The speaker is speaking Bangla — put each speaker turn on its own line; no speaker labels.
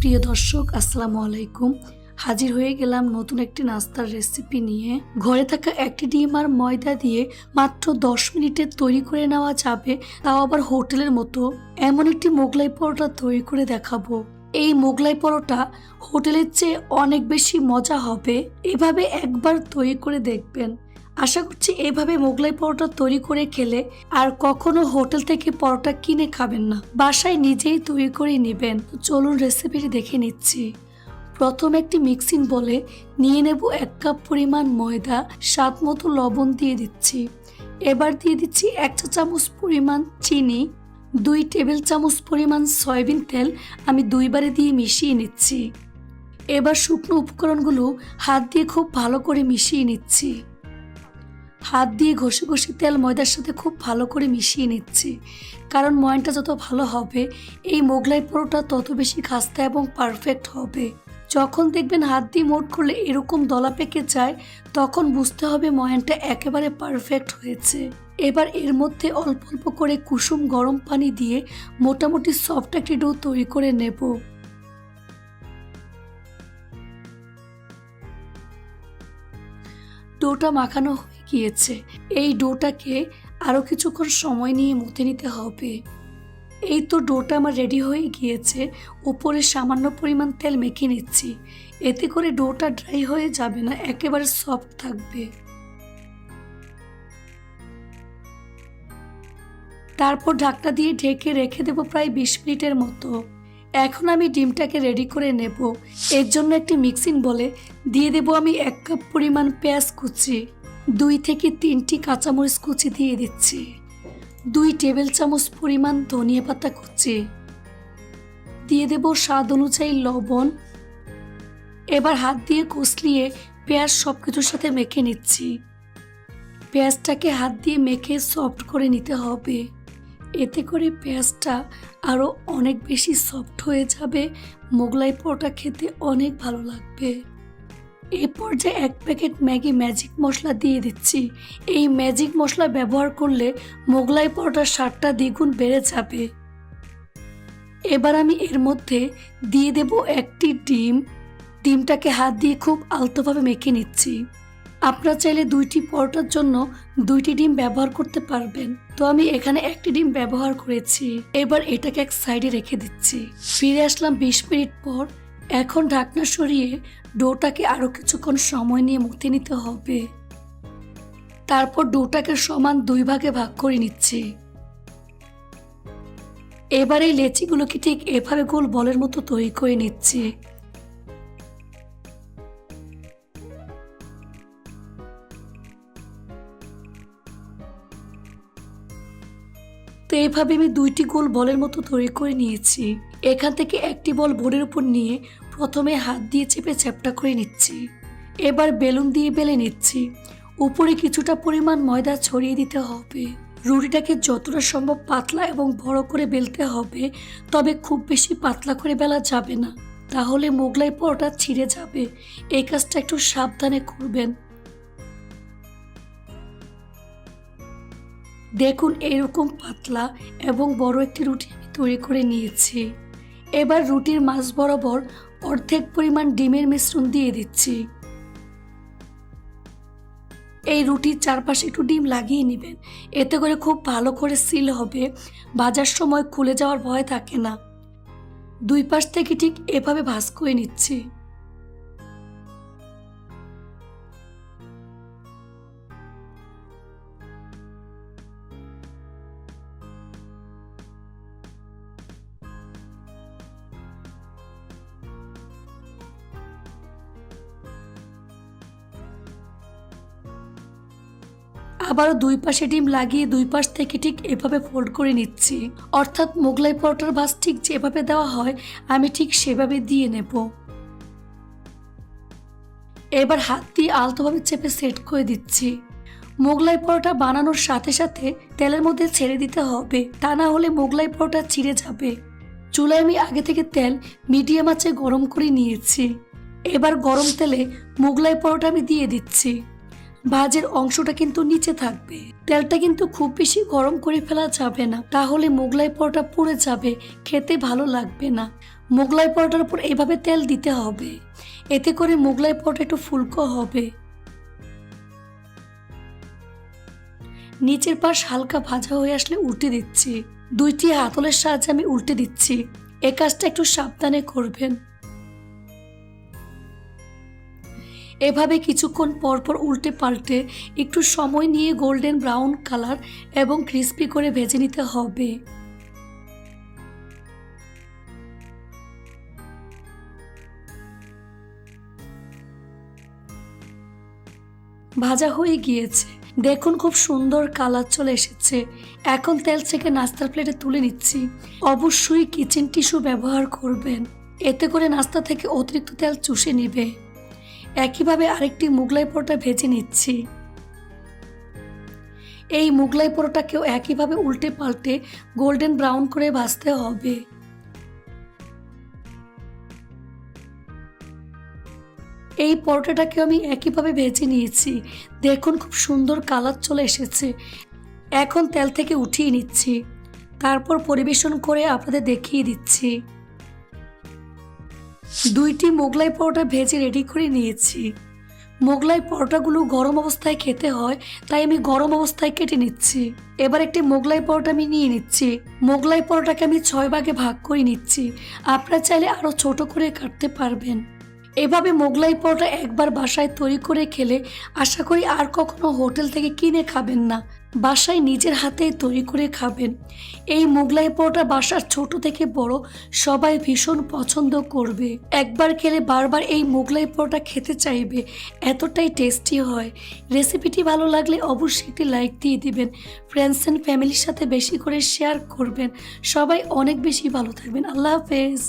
প্রিয় দর্শক, আসসালামু আলাইকুম। হাজির হয়ে গেলাম নতুন একটি নাস্তার রেসিপি নিয়ে। ঘরে থাকা একটি ডিম আর ময়দা দিয়ে মাত্র 10 মিনিটে তৈরি করে নেওয়া যাবে, তাও আবার হোটেলের মতো। এমন একটি মোগলাই পরোটা তৈরি করে দেখাবো। এই মোগলাই পরোটা হোটেলের চেয়ে অনেক বেশি মজা হবে। এভাবে একবার তৈরি করে দেখবেন। আশা করছি এভাবে মোগলাই পরোটা তৈরি করে খেলে আর কখনো হোটেল থেকে পরোটা কিনে খাবেন না, বাসায় নিজেই তৈরি করে নেবেন। চলুন রেসিপিটি দেখে নিচ্ছি। প্রথমে একটি মিক্সিং বলে নিয়ে নেব 1 কাপ পরিমাণ ময়দা, স্বাদ মতো লবণ দিয়ে দিচ্ছি। এবার দিয়ে দিচ্ছি 1 চা চামচ পরিমাণ চিনি, 2 টেবিল চামচ পরিমাণ সয়াবিন তেল আমি 2 বারে দিয়ে মিশিয়ে নিচ্ছি। এবার শুকনো উপকরণগুলো হাত দিয়ে খুব ভালো করে মিশিয়ে নিচ্ছি। হাত দিয়ে ঘষে ঘষে তেল ময়দার সাথে খুব ভালো করে মিশিয়ে নিচ্ছি, কারণ ময়ানটা যত ভালো হবে এই মোগলাই পরোটা তত বেশি খাস্তা এবং পারফেক্ট হবে। যখন দেখবেন হাত দিয়ে মোট করলে এরকম দলা পেকে যায়, তখন বুঝতে হবে ময়ানটা একেবারে পারফেক্ট হয়েছে। এবার এর মধ্যে অল্প অল্প করে কুসুম গরম পানি দিয়ে মোটামুটি সফট একটি ডো তৈরি করে নেব। ডোটা মাখানো হয়ে গিয়েছে। এই ডোটাকে আরও কিছুক্ষণ সময় নিয়ে মথে নিতে হবে। এই তো ডোটা আমার রেডি হয়ে গিয়েছে। উপরে সামান্য পরিমাণ তেল মেখে নিচ্ছি, এতে করে ডোটা ড্রাই হয়ে যাবে না, একেবারে সফট থাকবে। তারপর ঢাকনা দিয়ে ঢেকে রেখে দেব প্রায় 20 মিনিটের মতো। এখন আমি ডিমটাকে রেডি করে নেব। এর জন্য একটি মিক্সিং বলে দিয়ে দেব আমি 1 কাপ পরিমাণ পেঁয়াজ কুচি, 2 থেকে 3টি কাঁচামরিচ কুচি দিয়ে দিচ্ছি, 2 টেবিল চামচ পরিমাণ ধনিয়া পাতা কুচি, দিয়ে দেব স্বাদ অনুযায়ী লবণ। এবার হাত দিয়ে কষলিয়ে পেঁয়াজ সবকিছুর সাথে মেখে নিচ্ছি। পেঁয়াজটাকে হাত দিয়ে মেখে সফট করে নিতে হবে, এতে করে পেঁয়াজটা আরও অনেক বেশি সফট হয়ে যাবে। মোগলাই পরোটা খেতে অনেক ভালো লাগবে। এই পর্যায়ে 1 প্যাকেট ম্যাগি ম্যাজিক মশলা দিয়ে দিচ্ছি। এই ম্যাজিক মশলা ব্যবহার করলে মোগলাই পরোটার স্বাদটা দ্বিগুণ বেড়ে যাবে। এবার আমি এর মধ্যে দিয়ে দেব একটি ডিম। ডিমটাকে হাত দিয়ে খুব আলতোভাবে মেখে নিচ্ছি। আপনারা চাইলে 2টি পরোটার জন্য 2টি ডিম ব্যবহার করতে পারবেন, তো আমি এখানে একটি ডিম ব্যবহার করেছি। এবার এটাকে এক সাইডে রেখে দিচ্ছি। ফিরে আসলাম 20 মিনিট পর। এখন ঢাকনা সরিয়ে ডোটাকে আরও কিছুক্ষণ সময় নিয়ে মথে নিতে হবে। তারপর ডোটাকে সমান 2 ভাগে ভাগ করে নিচ্ছি। এবার এই লেচিগুলোকে ঠিক এভাবে গোল বলের মতো তৈরি করে নিচ্ছি। তো এইভাবে আমি 2টি গোল বলের মতো তৈরি করে নিয়েছি। এখান থেকে একটি বল বোর্ডের উপর নিয়ে প্রথমে হাত দিয়ে চেপে চ্যাপ্টা করে নিচ্ছি। এবার বেলুন দিয়ে বেলে নিচ্ছি। উপরে কিছুটা পরিমাণ ময়দা ছড়িয়ে দিতে হবে। রুটিটাকে যতটা সম্ভব পাতলা এবং বড় করে বেলতে হবে, তবে খুব বেশি পাতলা করে বেলা যাবে না, তাহলে মোগলাই পরোটা ছিঁড়ে যাবে। এই কাজটা একটু সাবধানে করবেন। দেখুন, এরকম পাতলা এবং বড় একটি রুটি আমি তৈরি করে নিয়েছি। এবার রুটির মাঝ বরাবর অর্ধেক পরিমাণ ডিমের মিশ্রণ দিয়ে দিচ্ছি। এই রুটির চারপাশে একটু ডিম লাগিয়ে নেবেন, এতে করে খুব ভালো করে সিল হবে। ভাজার সময় খুলে যাওয়ার ভয় থাকে না। 2 পাশ থেকে ঠিক এভাবে ভাঁজ করে নিচ্ছি। আবারও 2 পাশে ডিম লাগিয়ে 2 পাশ থেকে ঠিক এভাবে ফোল্ড করে নিচ্ছি। অর্থাৎ মোগলাই পরোটার ভাঁজ ঠিক যেভাবে দেওয়া হয় আমি ঠিক সেভাবে দিয়ে নেব। এবার হাত দিয়ে আলতোভাবে চেপে সেট করে দিচ্ছি। মোগলাই পরোটা বানানোর সাথে সাথে তেলের মধ্যে ছেড়ে দিতে হবে, তা না হলে মোগলাই পরোটা ছিঁড়ে যাবে। চুলায় আমি আগে থেকে তেল মিডিয়াম আঁচে গরম করে নিয়েছি। এবার গরম তেলে মোগলাই পরোটা আমি দিয়ে দিচ্ছি। ভাজের অংশটা কিন্তু নিচে থাকবে। তেলটা কিন্তু খুব বেশি গরম করে ফেলা যাবে না, তাহলে মোগলাই পরোটা পুড়ে যাবে, খেতে ভালো লাগবে না। মোগলাই পরোটার উপর এভাবে তেল দিতে হবে, এতে করে মোগলাই পরোটা একটু ফুলকো হবে। নিচের পাশ হালকা ভাজা হয়ে আসলে উল্টে দিচ্ছি। 2টি হাতলের সাহায্যে আমি উল্টে দিচ্ছি। এই কাজটা একটু সাবধানে করবেন। এভাবে কিছুক্ষণ পরপর উল্টে পাল্টে একটু সময় নিয়ে গোল্ডেন ব্রাউন কালার এবং ক্রিস্পি করে ভেজে নিতে হবে। ভাজা হয়ে গিয়েছে, দেখুন খুব সুন্দর কালার চলে এসেছে। এখন তেল থেকে নাস্তার প্লেটে তুলে নিচ্ছি। অবশ্যই কিচেন টিস্যু ব্যবহার করবেন, এতে করে নাস্তা থেকে অতিরিক্ত তেল চুষে নিবে। একইভাবে আরেকটি মোগলাই পরোটা ভেজে নিচ্ছি। এই মোগলাই পরোটাকেও একইভাবে উল্টে পাল্টে গোল্ডেন ব্রাউন করে ভাজতে হবে। এই পরোটাটাকে আমি একইভাবে ভেজে নিয়েছি, দেখুন খুব সুন্দর কালার চলে এসেছে। এখন তেল থেকে উঠিয়ে নিচ্ছি, তারপর পরিবেশন করে আপনাদের দেখিয়ে দিচ্ছি। 2টি মোগলাই পরোটা ভেজে রেডি করে নিয়েছি। মোগলাই পরোটাগুলো গরম অবস্থায় খেতে হয়, তাই আমি গরম অবস্থায় কেটে নিচ্ছি। এবার একটি মোগলাই পরোটা আমি নিয়ে নিচ্ছি। মোগলাই পরোটাকে আমি 6 ভাগে ভাগ করে নিচ্ছি। আপনারা চাইলে আরও ছোট করে কাটতে পারবেন। এভাবে মোগলাই পরোটা একবার বাসায় তৈরি করে খেলে আশা করি আর কখনো হোটেল থেকে কিনে খাবেন না, বাসায় নিজের হাতেই তৈরি করে খাবেন। এই মোগলাই পরোটা বাসার ছোট থেকে বড় সবাই ভীষণ পছন্দ করবে। একবার খেলে বারবার এই মোগলাই পরোটা খেতে চাইবে, এতটাই টেস্টি হয়। রেসিপিটি ভালো লাগলে অবশ্যই একটি লাইক দিয়ে দিবেন। ফ্রেন্ডস অ্যান্ড ফ্যামিলির সাথে বেশি করে শেয়ার করবেন। সবাই অনেক বেশি ভালো থাকবেন। আল্লাহ হাফেজ।